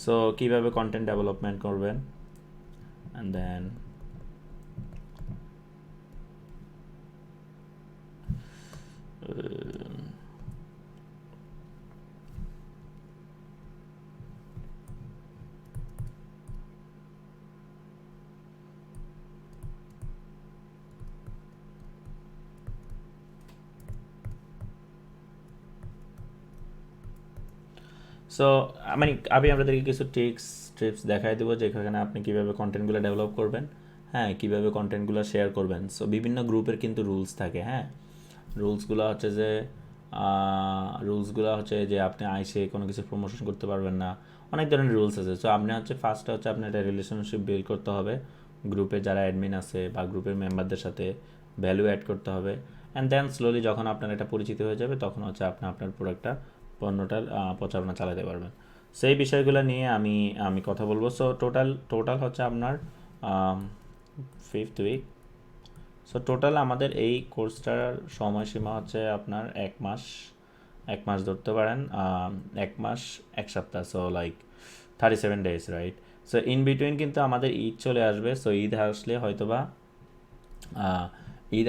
সো কীভাবে কন্টেন্ট ডেভেলপমেন্ট করবেন, অ্যান্ড দেন সো মানে আমি আপনাদেরকে কিছু ট্রিপস দেখাই দেবো, যেখানে আপনি কীভাবে কন্টেন্টগুলো ডেভেলপ করবেন, হ্যাঁ, কীভাবে কন্টেন্টগুলো শেয়ার করবেন। সো বিভিন্ন গ্রুপের কিন্তু রুলস থাকে, হ্যাঁ। রুলসগুলো হচ্ছে যে আপনি আইসে কোনো কিছু প্রমোশন করতে পারবেন না, অনেক ধরনের রুলস আছে। সো আপনি ফার্স্টে আপনার একটা রিলেশনশিপ বিল্ড করতে হবে গ্রুপে যারা অ্যাডমিন আছে বা গ্রুপের মেম্বারদের সাথে, ভ্যালু অ্যাড করতে হবে, অ্যান্ড দেন স্লোলি যখন আপনার এটা পরিচিত হয়ে যাবে, তখন আপনার পণ্যটার প্রচারণা চালাতে পারবেন। সেই বিষয়গুলো নিয়ে আমি কথা বলবো। সো টোটাল হচ্ছে আপনার 5th উইক। সো টোটাল আমাদের এই কোর্সটার সময়সীমা হচ্ছে আপনার 1 মাস ধরতে পারেন, 1 মাস 1 সপ্তাহ, so like 37 days, right? So in between কিন্তু আমাদের ঈদ চলে আসবে। সো ঈদ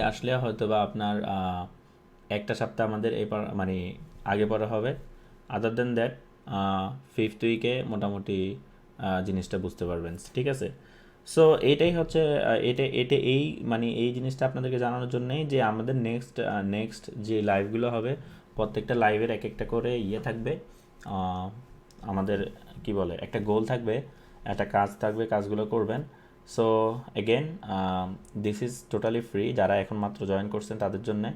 আসলে হয়তোবা আপনার একটা সপ্তাহ আমাদের মানে আগে পরে হবে। আদার দেন দ্যাট 5th উইকে মোটামুটি জিনিসটা বুঝতে পারবেন, ঠিক আছে? সো এটাই হচ্ছে এই জিনিসটা আপনাদেরকে জানানোর জন্যই যে আমাদের নেক্সট যে লাইভগুলো হবে, প্রত্যেকটা লাইভের এক একটা করে থাকবে, আমাদের কি বলে একটা গোল থাকবে, একটা কাজ থাকবে, কাজগুলো করবেন। So again this is totally free. যারা এখন মাত্র জয়েন করছেন তাদের জন্যে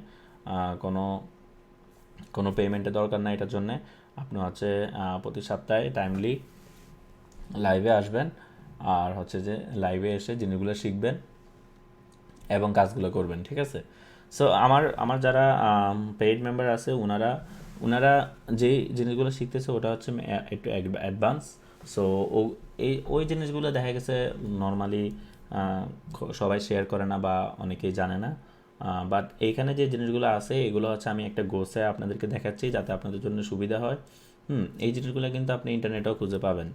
কোনো পেমেন্টের দরকার নাই এটার জন্যে। আপনি প্রতি সপ্তাহে টাইমলি লাইভে আসবেন, আর যে লাইভে এসে জিনিসগুলো শিখবেন এবং কাজগুলো করবেন, ঠিক আছে? সো আমার যারা পেইড মেম্বার আছে, ওনারা যেই জিনিসগুলো শিখতেছে ওটা হচ্ছে একটু অ্যাডভান্স। সো ওই জিনিসগুলো দেখা গেছে নর্মালি সবাই শেয়ার করে না বা অনেকেই জানে না, বাট এইখানে যে জিনিসগুলো আছে এগুলো আমি একটা গোছায় আপনাদেরকে দেখাচ্ছি যাতে আপনাদের জন্য সুবিধা হয়। এই জিনিসগুলো কিন্তু আপনি ইন্টারনেটেও খুঁজে পাবেন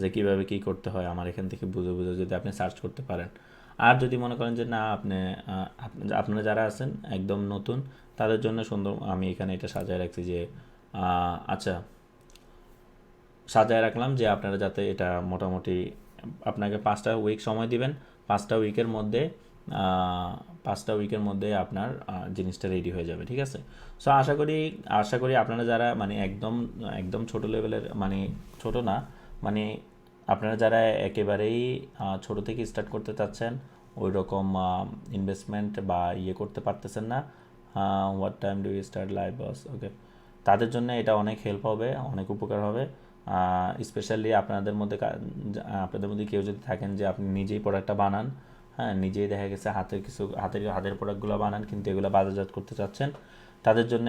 যে কীভাবে কী করতে হয়, আমার এখান থেকে বুঝে যদি আপনি সার্চ করতে পারেন। আর যদি মনে করেন যে না, আপনারা যারা আছেন একদম নতুন, তাদের জন্য সুন্দর আমি এখানে এটা সাজায় রাখছি যে সাজায় রাখলাম যে আপনারা যাতে এটা মোটামুটি আপনাকে 5টা উইক সময় দিবেন, 5টা উইকের মধ্যে আপনার জিনিসটা রেডি হয়ে যাবে, ঠিক আছে? সো আশা করি আপনারা যারা একদম ছোট লেভেলের, ছোট না, আপনারা যারা একেবারেই ছোট থেকে স্টার্ট করতে চাচ্ছেন, ওই রকম ইনভেস্টমেন্ট বা করতে পারতেছেন না, what time do you start live boss, okay, তাদের জন্য এটা অনেক হেল্প হবে, অনেক উপকার হবে। স্পেশালি আপনাদের মধ্যে কেউ যদি থাকেন যে আপনি নিজেই প্রোডাক্টটা বানান, হ্যাঁ, নিজেই দেখা গেছে হাতের প্রোডাক্টগুলো বানান, কিন্তু এগুলো বাজারজাত করতে চাচ্ছেন, তাদের জন্য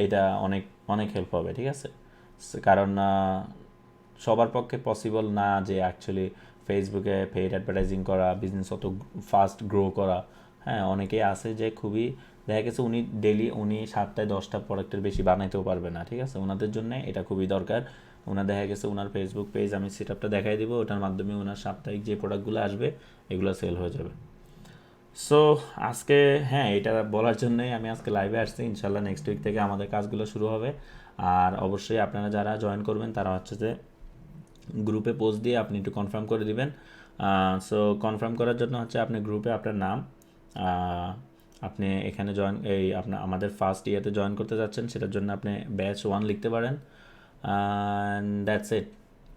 এটা অনেক অনেক হেল্প হবে, ঠিক আছে? কারণ সবার পক্ষে পসিবল না যে অ্যাকচুয়ালি ফেসবুকে পেইড অ্যাডভার্টাইজিং করা, বিজনেস অত ফাস্ট গ্রো করা, হ্যাঁ, অনেকেই আছে যে খুবই দেখা গেছে উনি 7টায় 10টা প্রোডাক্টের বেশি বানাইতেও পারবে না, ঠিক আছে? ওনাদের জন্য এটা খুবই দরকার। দেখা গেছে ওনার ফেসবুক পেজ আমি সেটআপটা দেখাই দিব, ওটার মাধ্যমে ওনার সাপ্তাহিক যে প্রোডাক্টগুলো আসবে এগুলো সেল হয়ে যাবে। সো আজকে, হ্যাঁ, এটা বলার জন্যই আমি আজকে লাইভে আসছি। ইনশাল্লাহ নেক্সট উইক থেকে আমাদের কাজগুলো শুরু হবে। আর অবশ্যই আপনারা যারা জয়েন করবেন তারা যে গ্রুপে পোস্ট দিয়ে আপনি একটু কনফার্ম করে দিবেন সো কনফার্ম করার জন্য হচ্ছে আপনি গ্রুপে আপনার নাম, আপনি এখানে আপনার আমাদের ফার্স্ট ইয়াতে জয়েন করতে যাচ্ছেন, সেটার জন্য আপনি ব্যাচ 1 লিখতে পারেন, and that's it.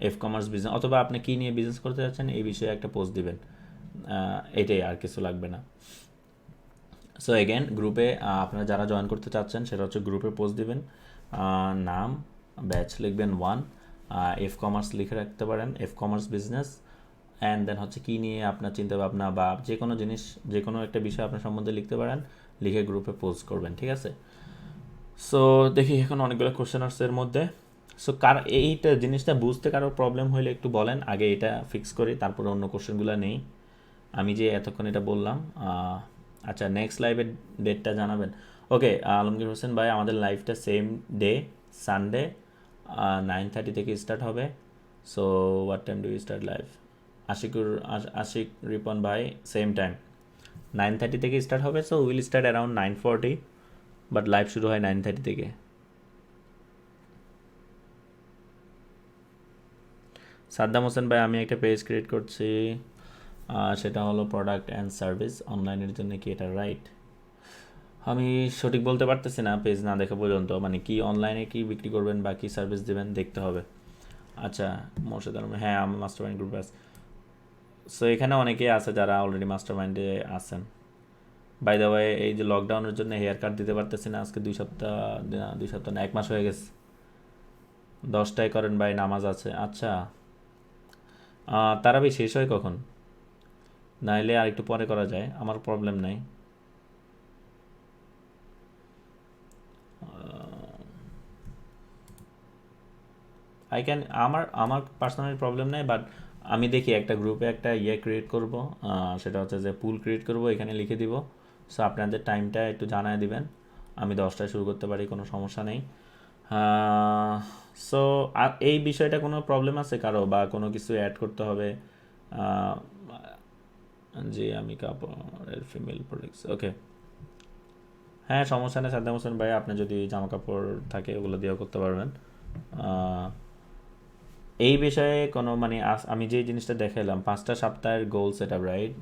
F commerce business, অথবা আপনি কী নিয়ে বিজনেস করতে যাচ্ছেন এই বিষয়ে একটা পোস্ট দিবেন, এটাই, আর কিছু লাগবে না। সো এগেন গ্রুপে আপনারা যারা জয়েন করতে চাচ্ছেন সেটা হচ্ছে গ্রুপে পোস্ট দিবেন, নাম, ব্যাচ লিখবেন 1, এফ কমার্স লিখে রাখতে পারেন, F commerce business, and then হচ্ছে কী নিয়ে আপনার চিন্তাভাবনা বা যে কোনো জিনিস, যে কোনো একটা বিষয় আপনার সম্বন্ধে লিখতে পারেন, লিখে গ্রুপে পোস্ট করবেন, ঠিক আছে? সো দেখি এখন অনেকগুলো কোশ্চেন আসছে এর মধ্যে। সো এইটা জিনিসটা বুঝতে কারো প্রবলেম হলে একটু বলেন, আগে এটা ফিক্স করি, তারপরে অন্য কোশ্চেনগুলো নেই। আমি যে এতক্ষণ এটা বললাম, আচ্ছা নেক্সট লাইভের ডেটটা জানাবেন। ওকে, আলমগীর হোসেন ভাই, আমাদের লাইভটা সেম ডে, সানডে 9:30 থেকে স্টার্ট হবে। So what time do you start live? Ashik Ripon ভাই, সেম টাইম 9:30 থেকে স্টার্ট হবে। So will start around 9:40, but live শুরু হয় 9:30 থেকে। সাদ্দাম হোসেন ভাই, আমি একটা পেজ ক্রিয়েট করছি, সেটা হলো প্রোডাক্ট অ্যান্ড সার্ভিস অনলাইনের জন্য, কি এটা রাইট? আমি সঠিক বলতে পারতেছি না পেজ না দেখা পর্যন্ত, মানে কি অনলাইনে কি বিক্রি করবেন বা কী সার্ভিস দেবেন দেখতে হবে। আচ্ছা মোর্শেদ আলম, হ্যাঁ আমার মাস্টার মাইন্ড গ্রুপে আছে। সো এখানে অনেকেই আছে যারা অলরেডি মাস্টার মাইন্ডে আছেন। বাই দ্য ওয়ে, এই যে লকডাউনের জন্য হেয়ার কাট দিতে পারতেছি না, আজকে 2 সপ্তাহ না 1 মাস হয়ে গেছে। 10টায় করেন ভাই, নামাজ আছে। আচ্ছা, তারাবি শেষ হয় কখন? নাইলে আর একটু পরে করা যায়, আমার প্রবলেম নাই। আই ক্যান, আমার পার্সোনালি প্রবলেম নেই, বাট আমি দেখি একটা গ্রুপে একটা ক্রিয়েট করব, সেটা হচ্ছে যে পুল ক্রিয়েট করব, এখানে লিখে দিব। সো আপনাদের টাইমটা একটু জানায় দিবেন, আমি 10টায় শুরু করতে পারি, কোনো সমস্যা নেই। সো এই বিষয়টা কোনো প্রবলেম আছে কারো, বা কোনো কিছু অ্যাড করতে হবে? জি, আমি কাপড়ের ফিমেল প্রোডাক্টস, ওকে, হ্যাঁ সমস্যা নেই সাদ্দাম হোসেন ভাই, আপনি যদি জামা কাপড় থাকে ওগুলো দিয়েও করতে পারবেন। এই বিষয়ে কোনো মানে আমি যে জিনিসটা দেখাইলাম 5টা সপ্তাহের গোল সেট আপ, রাইট?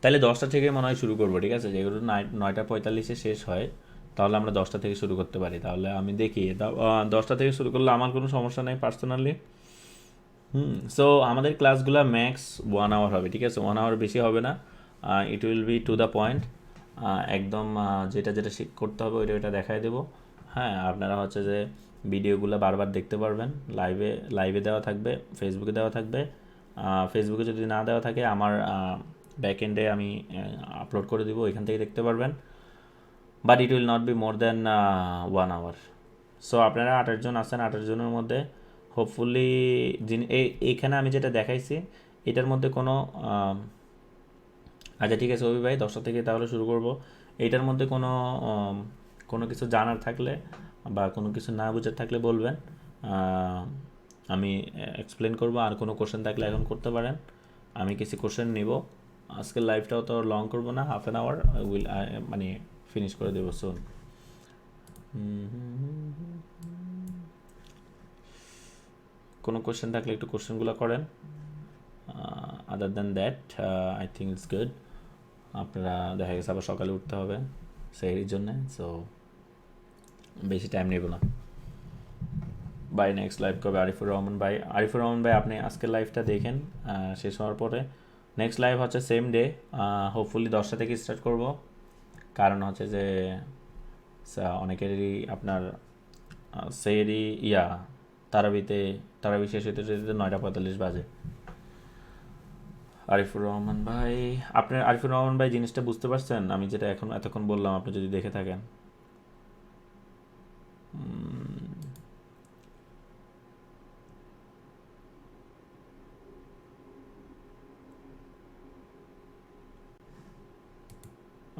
তাহলে 10টা থেকে মনে হয় শুরু করবো, ঠিক আছে? যেগুলো 9:45-এ শেষ হয়, তাহলে আমরা 10টা থেকে শুরু করতে পারি। তাহলে আমি দেখি 10টা থেকে শুরু করলে আমার কোনো সমস্যা নেই পার্সোনালি। সো আমাদের ক্লাসগুলো ম্যাক্স 1 আওয়ার হবে, ঠিক আছে? 1 আওয়ার বেশি হবে না, it will be to the point, একদম যেটা যেটা করতে হবে ওইটা দেখাই দেবো। হ্যাঁ, আপনারা হচ্ছে যে ভিডিওগুলো বারবার দেখতে পারবেন, লাইভে দেওয়া থাকবে, ফেসবুকে দেওয়া থাকবে। ফেসবুকে যদি না দেওয়া থাকে, আমার ব্যাক এন্ডে আমি আপলোড করে দিব, ওইখান থেকে দেখতে পারবেন, but it will not be more than 1 hour. So আপনারা 28 জন আছেন, 28 জনের মধ্যে হোপফুলি এইখানে আমি যেটা দেখাইছি এটার মধ্যে কোনো আচ্ছা ঠিক আছে অভি ভাই, 10টা থেকে তাহলে শুরু করব। এইটার মধ্যে কোনো কোনো কিছু জানার থাকলে বা কোনো কিছু না বুঝার থাকলে বলবেন, আমি এক্সপ্লেন করব। আর কোনো কোশ্চেন থাকলে এখন করতে পারেন, আমি কিছু কোশ্চেন নিব। আজকের লাইভটাও তো লং করবো না, হাফ অ্যান আওয়ার উইল, মানে ফিনিশ করে দেবো সোন। কোনো কোশ্চেন থাকলে একটু কোশ্চেনগুলো করেন। Other than that I think it's good. আপনারা দেখা গেছে আবার সকালে উঠতে হবে সেহরির জন্যে, সো বেশি টাইম নেব না। বাই, নেক্সট লাইভ কবে? আরিফুর রহমান ভাই, আপনি আজকের লাইভটা দেখেন, শেষ হওয়ার পরে নেক্সট লাইভ হচ্ছে সেম ডে, হোপফুলি 10টা থেকে স্টার্ট করব। কারণ হচ্ছে যে অনেকেরই আপনার সেহরি তারাবি শেষ হতে 9:45 বাজে। আরিফুর রহমান ভাই জিনিসটা বুঝতে পারছেন আমি যেটা এতক্ষণ বললাম? আপনি যদি দেখে থাকেন,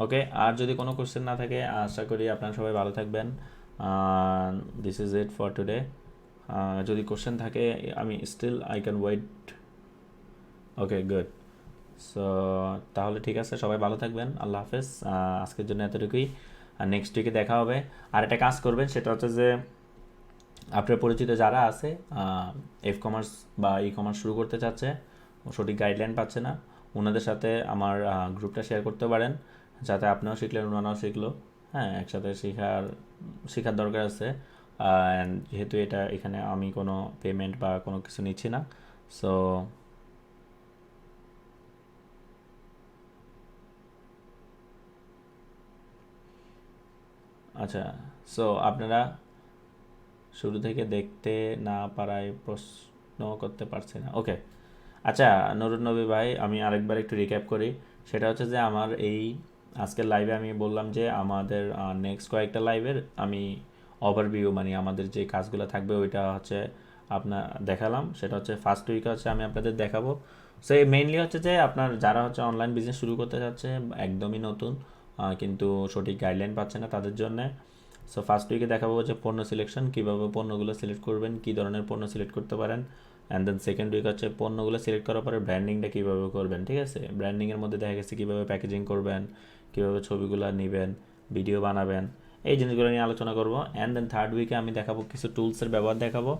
ওকে। আর যদি কোনো কোশ্চেন না থাকে, আশা করি আপনারা সবাই ভালো থাকবেন। This is it for today. যদি কোশ্চেন থাকে আমি I can wait. Okay, good. So তাহলে ঠিক আছে, সবাই ভালো থাকবেন, আল্লাহ হাফেজ। আজকের জন্য এতটুকুই, আর নেক্সট উইকে দেখা হবে। আর একটা কাজ করবেন, সেটা হচ্ছে যে আপনার পরিচিত যারা আছে এফ কমার্স বা ই কমার্স শুরু করতে চাচ্ছে, সঠিক গাইডলাইন পাচ্ছে না, ওনাদের সাথে আমার গ্রুপটা শেয়ার করতে পারেন, যাতে আপনিও শিখলেন ওনারাও শিখলো। হ্যাঁ, একসাথে শেখার দরকার আছে। অ্যান্ড যেহেতু এখানে আমি কোনো পেমেন্ট বা কোনো কিছু নিচ্ছি না, সো আচ্ছা, সো আপনারা শুরু থেকে দেখতে না পারায় প্রশ্ন করতে পারছি না। ওকে, আচ্ছা নুরুন নবী ভাই, আমি আরেকবার একটু রিক্যাপ করি। সেটা হচ্ছে যে আমার এই আজকের লাইভে আমি বললাম যে আমাদের নেক্সট কয়েকটা লাইভের আমি ওভারভিউ, মানে আমাদের যে কাজগুলো থাকবে ওইটা হচ্ছে আপনার দেখালাম। সেটা হচ্ছে ফার্স্ট উইকে হচ্ছে আমি আপনাদের দেখাবো। সো এই মেইনলি হচ্ছে যে আপনার যারা হচ্ছে অনলাইন বিজনেস শুরু করতে যাচ্ছে, একদমই নতুন, কিন্তু সঠিক গাইডলাইন পাচ্ছে না তাদের জন্যে। সো ফার্স্ট উইকে দেখাবো যে পণ্য সিলেকশন, কীভাবে পণ্যগুলো সিলেক্ট করবেন, কী ধরনের পণ্য সিলেক্ট করতে পারেন। অ্যান্ড দেন সেকেন্ড উইক হচ্ছে পণ্যগুলো সিলেক্ট করার পরে ব্র্যান্ডিংটা কীভাবে করবেন, ঠিক আছে? ব্র্যান্ডিংয়ের মধ্যে দেখা গেছে কীভাবে প্যাকেজিং করবেন, কীভাবে ছবিগুলো নেবেন, ভিডিও বানাবেন, এই জিনিসগুলো নিয়ে আলোচনা করব। অ্যান্ড দেন থার্ড উইকে আমি দেখাবো কিছু টুলসের ব্যবহার দেখাবো,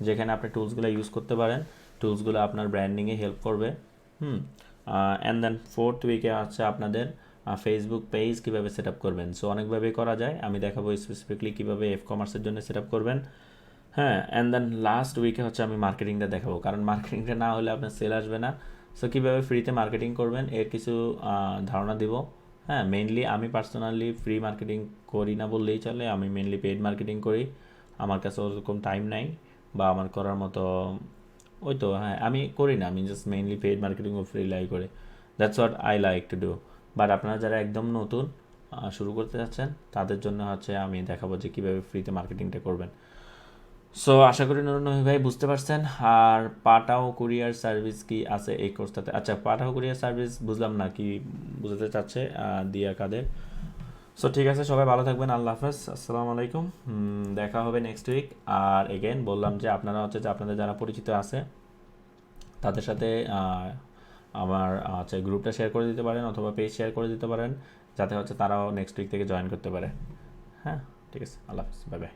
যেখানে আপনি টুলসগুলো ইউজ করতে পারেন, টুলসগুলো আপনার ব্র্যান্ডিংয়ে হেল্প করবে। অ্যান্ড দেন ফোর্থ উইকে হচ্ছে আপনাদের ফেসবুক পেজ কীভাবে সেট আপ করবেন। সো অনেকভাবেই করা যায়, আমি দেখাবো স্পেসিফিকলি কীভাবে কমার্সের জন্য সেট আপ করবেন। হ্যাঁ, অ্যান্ড দেন লাস্ট উইকে হচ্ছে আমি মার্কেটিংটা দেখাবো, কারণ মার্কেটিংটা না হলে আপনার সেল আসবে না। সো কীভাবে ফ্রিতে মার্কেটিং করবেন এর কিছু ধারণা দিব। হ্যাঁ, মেইনলি আমি পার্সোনালি ফ্রি মার্কেটিং করি না বললেই চলে, আমি মেইনলি পেইড মার্কেটিং করি। আমার কাছে ওরকম টাইম নাই বা আমার করার মতো ওই তো, হ্যাঁ আমি করি না, আমি জাস্ট মেইনলি পেইড মার্কেটিং ও ফ্রি লাই করি। That's what I like to do. But আপনারা যারা একদম নতুন শুরু করতে যাচ্ছেন তাদের জন্য হচ্ছে আমি দেখাবো যে কীভাবে ফ্রিতে মার্কেটিংটা করবেন। সো আশা করি নুরুন নবী ভাই বুঝতে পারছেন। আর পাঠাও কুরিয়ার সার্ভিস কি আছে এই কোর্সটাতে? আচ্ছা, পাঠাও কুরিয়ার সার্ভিস বুঝলাম না কি বুঝাতে চাচ্ছে দিয়া কাদের। সো ঠিক আছে, সবাই ভালো থাকবেন, আল্লাহ হাফেজ, আসসালামু আলাইকুম। দেখা হবে নেক্সট উইক। আর এগেন বললাম যে আপনারা হচ্ছে যে আপনাদের যারা পরিচিত আছে তাদের সাথে আমার হচ্ছে গ্রুপটা শেয়ার করে দিতে পারেন, অথবা পেজ শেয়ার করে দিতে পারেন, যাতে হচ্ছে তারাও নেক্সট উইক থেকে জয়েন করতে পারে। হ্যাঁ, ঠিক আছে, আল্লাহ হাফেজ, বাই বাই।